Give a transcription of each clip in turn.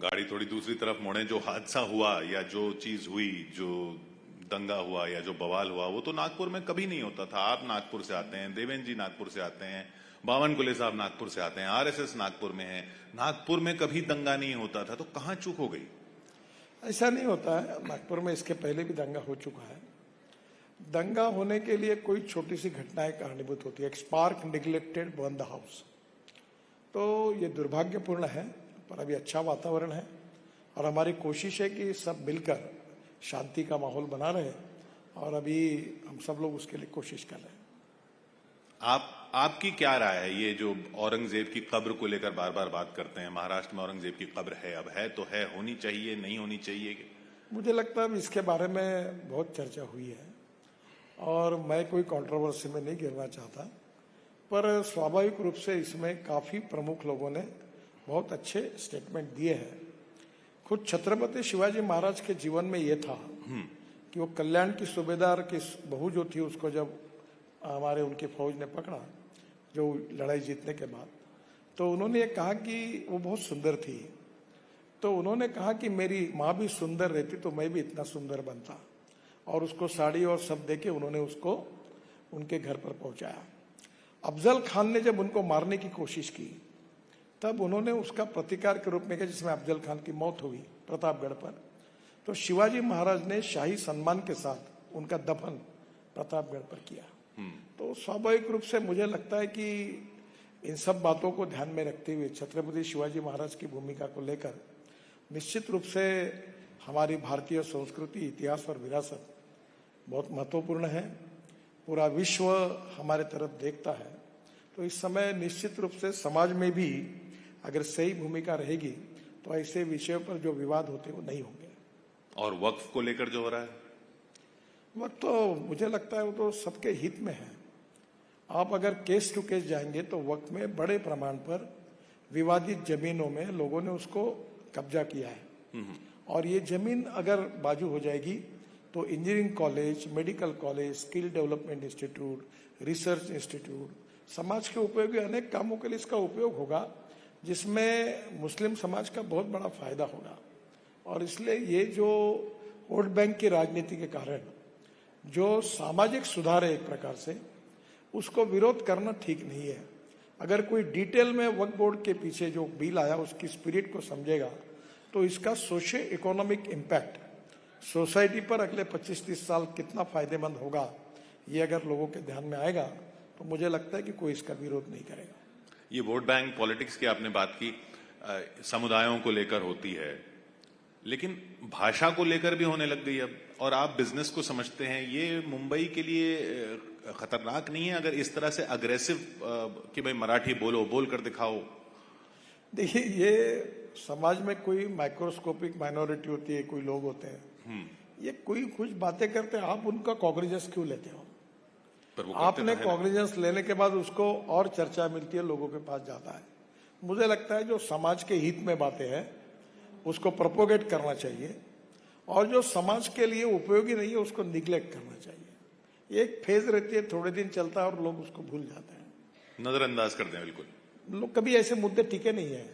गाड़ी थोड़ी दूसरी तरफ मोड़े, जो हादसा हुआ या जो चीज हुई, जो दंगा हुआ या जो बवाल हुआ, वो तो नागपुर में कभी नहीं होता था। आप नागपुर से आते हैं, देवेंद्र जी नागपुर से आते हैं, बावनकुले साहब नागपुर से आते हैं, आरएसएस नागपुर में है। नागपुर में कभी दंगा नहीं होता था, तो कहां चूक हो गई? ऐसा नहीं होता है। नागपुर में इसके पहले भी दंगा हो चुका है। दंगा होने के लिए कोई छोटी सी घटना एक कारणीभूत होती है। एक spark neglected burn the house. तो ये दुर्भाग्यपूर्ण है, पर अभी अच्छा वातावरण है और हमारी कोशिश है कि सब मिलकर शांति का माहौल बना रहे, और अभी हम सब लोग उसके लिए कोशिश कर रहे हैं। आपकी क्या राय है? ये जो औरंगजेब की कब्र को लेकर बार बार बात करते हैं, महाराष्ट्र में औरंगजेब की कब्र है, अब है तो है, होनी चाहिए नहीं होनी चाहिए? मुझे लगता है इसके बारे में बहुत चर्चा हुई है और मैं कोई कंट्रोवर्सी में नहीं गिरना चाहता, पर स्वाभाविक रूप से इसमें काफी प्रमुख लोगों ने बहुत अच्छे स्टेटमेंट दिए हैं। खुद छत्रपति शिवाजी महाराज के जीवन में ये था कि वो कल्याण की सूबेदार की बहू जो थी, उसको जब हमारे उनकी फौज ने पकड़ा, जो लड़ाई जीतने के बाद, तो उन्होंने ये कहा कि वो बहुत सुंदर थी। तो उन्होंने कहा कि मेरी माँ भी सुंदर रहती तो मैं भी इतना सुंदर बनता, और उसको साड़ी और सब देके उन्होंने उसको उनके घर पर पहुंचाया। अफजल खान ने जब उनको मारने की कोशिश की, तब उन्होंने उसका प्रतिकार के रूप में किया, जिसमें अफजल खान की मौत हुई प्रतापगढ़ पर। तो शिवाजी महाराज ने शाही सम्मान के साथ उनका दफन प्रतापगढ़ पर किया। तो स्वाभाविक रूप से मुझे लगता है कि इन सब बातों को ध्यान में रखते हुए छत्रपति शिवाजी महाराज की भूमिका को लेकर निश्चित रूप से हमारी भारतीय संस्कृति, इतिहास और विरासत बहुत महत्वपूर्ण है। पूरा विश्व हमारे तरफ देखता है। तो इस समय निश्चित रूप से समाज में भी अगर सही भूमिका रहेगी तो ऐसे विषयों पर जो विवाद होते वो नहीं होंगे। और वक्फ को लेकर जो हो रहा है, वक्त तो मुझे लगता है वो तो सबके हित में है। आप अगर केस टू केस जाएंगे तो वक्त में बड़े प्रमाण पर विवादित जमीनों में लोगों ने उसको कब्जा किया है, और ये जमीन अगर बाजू हो जाएगी तो engineering college, medical college, skill development institute, research institute, समाज के उपयोगी अनेक कामों के लिए इसका उपयोग होगा, जिसमें मुस्लिम समाज का बहुत बड़ा फायदा होगा। और इसलिए ये जो वोट बैंक की राजनीति के कारण जो सामाजिक सुधार है एक प्रकार से, उसको विरोध करना ठीक नहीं है। अगर कोई डिटेल में वक्फ बोर्ड के पीछे जो बिल आया उसकी स्पिरिट को समझेगा तो इसका सोशियो इकोनॉमिक इम्पैक्ट सोसाइटी पर अगले 25-30 साल कितना फायदेमंद होगा, ये अगर लोगों के ध्यान में आएगा तो मुझे लगता है कि कोई इसका विरोध नहीं करेगा। ये वोट बैंक पॉलिटिक्स की आपने बात की, समुदायों को लेकर होती है, लेकिन भाषा को लेकर भी होने लग गई अब। और आप बिजनेस को समझते हैं, ये मुंबई के लिए खतरनाक नहीं है अगर इस तरह से अग्रेसिव कि भाई मराठी बोलो, बोल कर दिखाओ? देखिए, ये समाज में कोई माइक्रोस्कोपिक माइनॉरिटी होती है, कोई लोग होते हैं, ये कोई कुछ बातें करते हैं, आप उनका कॉग्निजेंस क्यों लेते हो? पर वो आपने कॉग्निजेंस लेने के बाद उसको और चर्चा मिलती है, लोगों के पास जाता है। मुझे लगता है जो समाज के हित में बातें हैं उसको प्रोपोगेट करना चाहिए, और जो समाज के लिए उपयोगी नहीं है उसको निग्लेक्ट करना चाहिए। एक फेज रहती है, थोड़े दिन चलता है और लोग उसको भूल जाते हैं, नजरअंदाज करते हैं। बिल्कुल, लोग कभी ऐसे मुद्दे टिके नहीं है।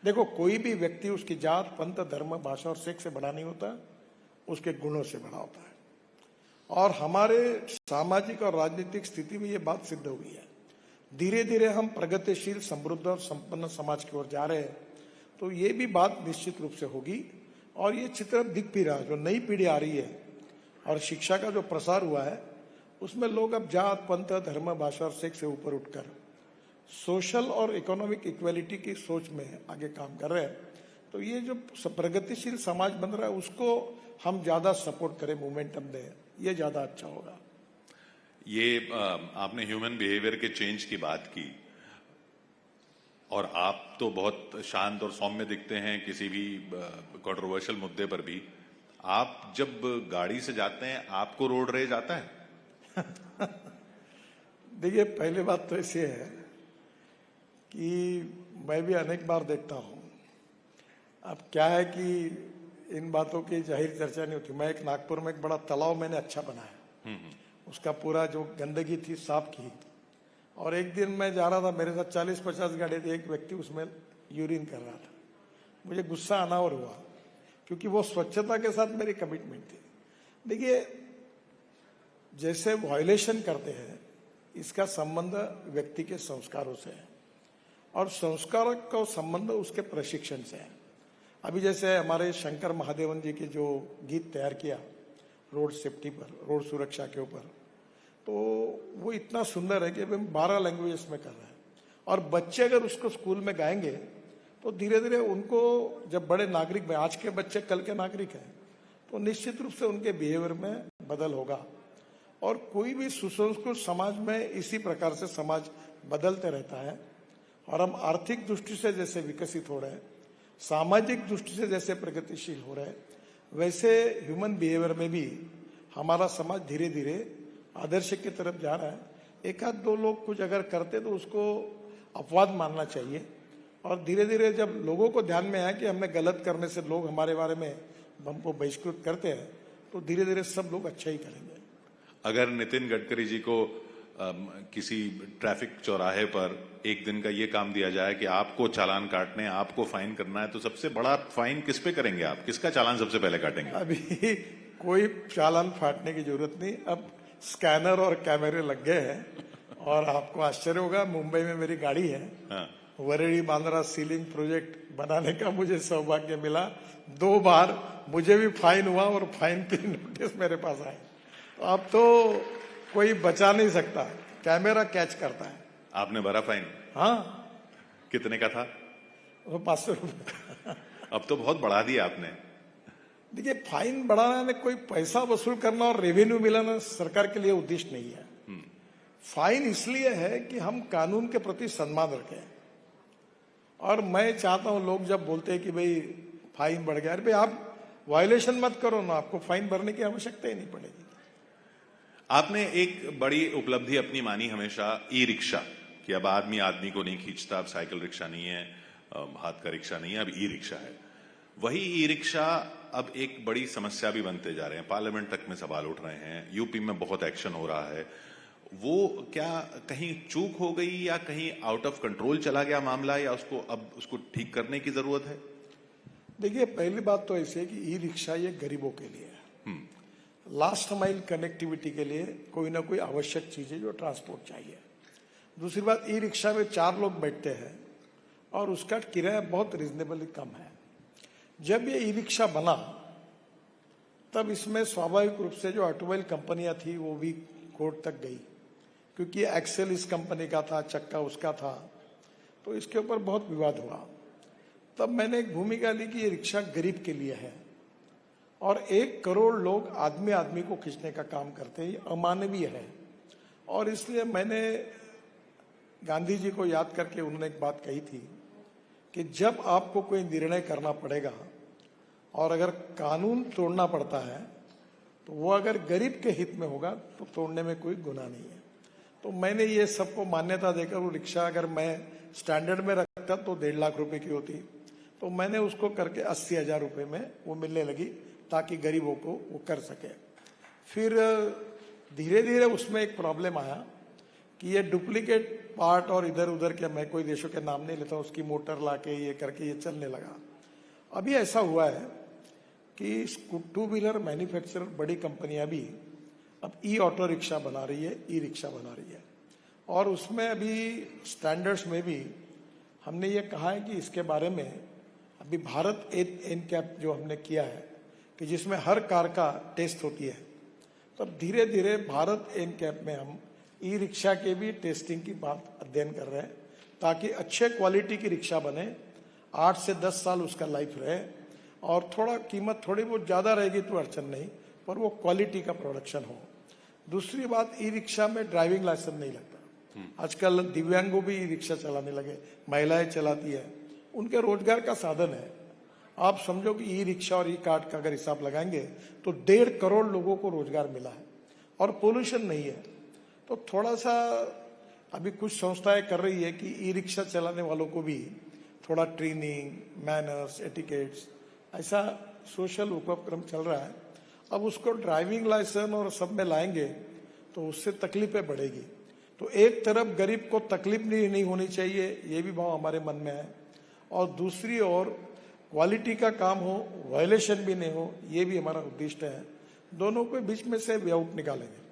देखो, कोई भी व्यक्ति उसकी जात, पंथ, धर्म, भाषा और सेक्स से बड़ा नहीं होता, उसके गुणों से बड़ा होता है। और हमारे सामाजिक और राजनीतिक स्थिति में ये बात सिद्ध हुई है। धीरे धीरे हम प्रगतिशील, समृद्ध और संपन्न समाज की ओर जा रहे हैं। तो ये भी बात निश्चित रूप से होगी, और ये चित्र दिख भी रहा है। जो नई पीढ़ी आ रही है और शिक्षा का जो प्रसार हुआ है, उसमें लोग अब जात, पंथ, धर्म, भाषा और सेक्स से ऊपर उठकर सोशल और इकोनॉमिक इक्वेलिटी की सोच में आगे काम कर रहे हैं। तो ये जो प्रगतिशील समाज बन रहा है उसको हम ज्यादा सपोर्ट करें, मोमेंटम दें, ये ज्यादा अच्छा होगा। ये आपने ह्यूमन बिहेवियर के चेंज की बात की, और आप तो बहुत शांत और सौम्य दिखते हैं किसी भी कंट्रोवर्शियल मुद्दे पर भी। आप जब गाड़ी से जाते हैं, आपको रोड रेज आता है? देखिए, पहली बात तो ऐसी है कि मैं भी अनेक बार देखता हूं। अब क्या है कि इन बातों की जाहिर चर्चा नहीं होती। मैं एक नागपुर में एक बड़ा तालाब मैंने अच्छा बनाया, उसका पूरा जो गंदगी थी साफ की, और एक दिन मैं जा रहा था, मेरे साथ 40-50 गाड़ी थी, एक व्यक्ति उसमें यूरिन कर रहा था। मुझे गुस्सा आना और हुआ, क्योंकि वो स्वच्छता के साथ मेरी कमिटमेंट थी। देखिए, जैसे वायलेशन करते हैं, इसका संबंध व्यक्ति के संस्कारों से है और संस्कार का संबंध उसके प्रशिक्षण से है। अभी जैसे हमारे शंकर महादेवन जी के जो गीत तैयार किया रोड सेफ्टी पर, रोड सुरक्षा के ऊपर, तो वो इतना सुंदर है कि अभी 12 लैंग्वेजेस में कर रहे हैं। और बच्चे अगर उसको स्कूल में गाएंगे तो धीरे धीरे उनको, जब बड़े नागरिक में, आज के बच्चे कल के नागरिक हैं, तो निश्चित रूप से उनके बिहेवियर में बदल होगा। और कोई भी सुसंस्कृत समाज में इसी प्रकार से समाज बदलते रहता है। और हम आर्थिक दृष्टि से जैसे विकसित हो रहे हैं, सामाजिक दृष्टि से जैसे प्रगतिशील हो रहे हैं, वैसे ह्यूमन बिहेवियर में भी हमारा समाज धीरे धीरे आदर्श की तरफ जा रहा है। एक आध दो लोग कुछ अगर करते तो उसको अपवाद मानना चाहिए, और धीरे धीरे जब लोगों को ध्यान में आया कि हमने गलत करने से लोग हमारे बारे में हमको बहिष्कृत करते हैं, तो धीरे धीरे सब लोग अच्छा ही करेंगे। अगर नितिन गडकरी जी को किसी ट्रैफिक चौराहे पर एक दिन का ये काम दिया जाए कि आपको चालान काटने, आपको फाइन करना है, तो सबसे बड़ा फाइन किस पे करेंगे आप? किसका चालान सबसे पहले काटेंगे? अभी कोई चालान फाटने की जरूरत नहीं, अब स्कैनर और कैमरे लग गए हैं। और आपको आश्चर्य होगा, मुंबई में मेरी गाड़ी है। हाँ। वरेड़ी बांद्रा सीलिंग प्रोजेक्ट बनाने का मुझे सौभाग्य मिला। 2 बार मुझे भी फाइन हुआ और फाइन की नोटिस मेरे पास आए। तो अब तो कोई बचा नहीं सकता, कैमरा कैच करता है। आपने भरा फाइन? हाँ। कितने का था? वो 500 रुपये। अब तो बहुत बढ़ा दिया आपने। देखिए, फाइन बढ़ाना ने कोई पैसा वसूल करना और रेवेन्यू मिलाना सरकार के लिए उद्देश्य नहीं है। फाइन इसलिए है कि हम कानून के प्रति सम्मान रखें। और मैं चाहता हूं, लोग जब बोलते हैं कि भाई फाइन बढ़ गया, अरे भाई आप वायलेशन मत करो ना, आपको फाइन भरने की आवश्यकता ही नहीं पड़ेगी। आपने एक बड़ी उपलब्धि अपनी मानी हमेशा, ई रिक्शा, कि अब आदमी आदमी को नहीं खींचता, अब साइकिल रिक्शा नहीं है, हाथ का रिक्शा नहीं है, अब ई रिक्शा है। वही ई रिक्शा अब एक बड़ी समस्या भी बनते जा रहे हैं, पार्लियामेंट तक में सवाल उठ रहे हैं, यूपी में बहुत एक्शन हो रहा है। वो क्या कहीं चूक हो गई या कहीं आउट ऑफ कंट्रोल चला गया मामला, या उसको ठीक करने की जरूरत है? देखिए, पहली बात तो ऐसे है कि ई रिक्शा ये गरीबों के लिए है, लास्ट माइल कनेक्टिविटी के लिए कोई ना कोई आवश्यक चीज है जो ट्रांसपोर्ट चाहिए। दूसरी बात, ई रिक्शा में 4 लोग बैठते हैं और उसका किराया बहुत रिजनेबली कम है। जब ये ई रिक्शा बना तब इसमें स्वाभाविक रूप से जो ऑटोमोबाइल कंपनियां थी वो भी कोर्ट तक गई, क्योंकि एक्सेल इस कंपनी का था, चक्का उसका था, तो इसके ऊपर बहुत विवाद हुआ। तब मैंने एक भूमिका ली कि ये रिक्शा गरीब के लिए है और 1 करोड़ लोग आदमी आदमी को खींचने का काम करते हैं, ये अमानवीय है। और इसलिए मैंने गांधी जी को याद करके, उन्होंने एक बात कही थी कि जब आपको कोई निर्णय करना पड़ेगा और अगर कानून तोड़ना पड़ता है तो वो अगर गरीब के हित में होगा तो तोड़ने में कोई गुनाह नहीं है। तो मैंने ये सबको मान्यता देकर वो रिक्शा अगर मैं स्टैंडर्ड में रखता तो 1.5 लाख रुपए की होती, तो मैंने उसको करके 80,000 रुपए में वो मिलने लगी ताकि गरीबों को वो कर सके। फिर धीरे धीरे उसमें एक प्रॉब्लम आया कि ये डुप्लीकेट पार्ट और इधर उधर के, मैं कोई देशों के नाम नहीं लेता, उसकी मोटर लाके ये करके ये चलने लगा। अभी ऐसा हुआ है कि 2 व्हीलर मैन्युफैक्चरर बड़ी कंपनियां भी अब ई ऑटो रिक्शा बना रही है, ई रिक्शा बना रही है। और उसमें अभी स्टैंडर्ड्स में भी हमने ये कहा है कि इसके बारे में अभी भारत एनकैप जो हमने किया है कि जिसमें हर कार का टेस्ट होती है, तो धीरे धीरे भारत एनकैप में हम ई रिक्शा के भी टेस्टिंग की बात अध्ययन कर रहे हैं ताकि अच्छे क्वालिटी की रिक्शा बने, 8 से 10 साल उसका लाइफ रहे और थोड़ा कीमत थोड़ी बहुत ज्यादा रहेगी तो अड़चन नहीं, पर वो क्वालिटी का प्रोडक्शन हो। दूसरी बात, ई रिक्शा में ड्राइविंग लाइसेंस नहीं लगता। आजकल दिव्यांगों भी ई रिक्शा चलाने लगे, महिलाएं चलाती है, उनके रोजगार का साधन है। आप समझो कि ई रिक्शा और ई कार्ड का अगर हिसाब लगाएंगे तो 1.5 करोड़ लोगों को रोजगार मिला है और पोल्यूशन नहीं है। तो थोड़ा सा अभी कुछ संस्थाएं कर रही है कि ई रिक्शा चलाने वालों को भी थोड़ा ट्रेनिंग, मैनर्स, एटिकेट्स, ऐसा सोशल उपक्रम चल रहा है। अब उसको ड्राइविंग लाइसेंस और सब में लाएंगे तो उससे तकलीफें बढ़ेगी। तो एक तरफ गरीब को तकलीफ नहीं होनी चाहिए, ये भी भाव हमारे मन में है, और दूसरी ओर क्वालिटी का काम हो, वायलेशन भी नहीं हो, ये भी हमारा उद्देश्य है। दोनों के बीच में से वे आउट निकालेंगे।